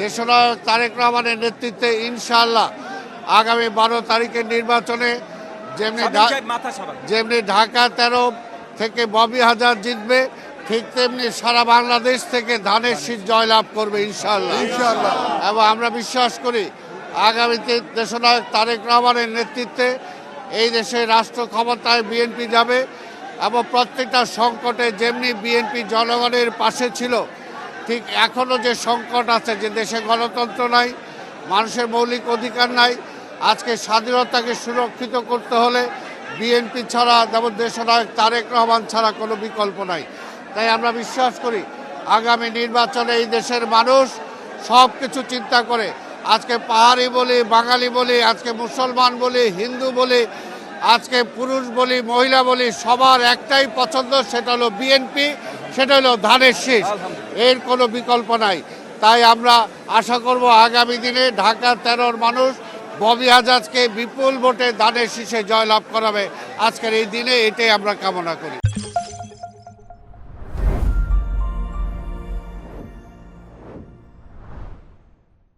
দেশনায়ক তারেক রহমানের নেতৃত্বে ইনশাআল্লাহ আগামী 12 তারিখের নির্বাচনে যেমনি ঢাকা 13 থেকে ববি হাজার জিতবে, ঠিক তেমনি সারা বাংলাদেশ থেকে ধানের শীষ জয়লাভ করবে ইনশাআল্লাহ। এবং আমরা বিশ্বাস করি আগামীতে দেশনায়ক তারেক রহমানের নেতৃত্বে এই দেশে রাষ্ট্র ক্ষমতায় বিএনপি যাবে এবং প্রত্যেকটা সংকটে যেমনি বিএনপি জনগণের পাশে ছিল, ঠিক এখনও যে সংকট আছে, যে দেশে গণতন্ত্র নাই, মানুষের মৌলিক অধিকার নাই, আজকে স্বাধীনতাকে সুরক্ষিত করতে হলে বিএনপি ছাড়া, যেমন দেশনায়ক তারেক রহমান ছাড়া কোনো বিকল্প নাই। তাই আমরা বিশ্বাস করি আগামী নির্বাচনে এই দেশের মানুষ সব কিছু চিন্তা করে, আজকে পাহাড়ি বলি, বাঙালি বলি, আজকে মুসলমান বলি, হিন্দু বলি, আজকে পুরুষ বলি, মহিলা বলি, সবার একটাই পছন্দ, সেটা হলো বিএনপি, সেটা হলো ধানের শীষ, এর কোনো বিকল্প নাই। তাই আমরা আশা করব আগামী দিনে ঢাকা 13 মানুষ ববি হাজাজকে বিপুল ভোটে ধানের শীষে জয়লাভ করাবে আজকের এই দিনে, এটাই আমরা কামনা করি।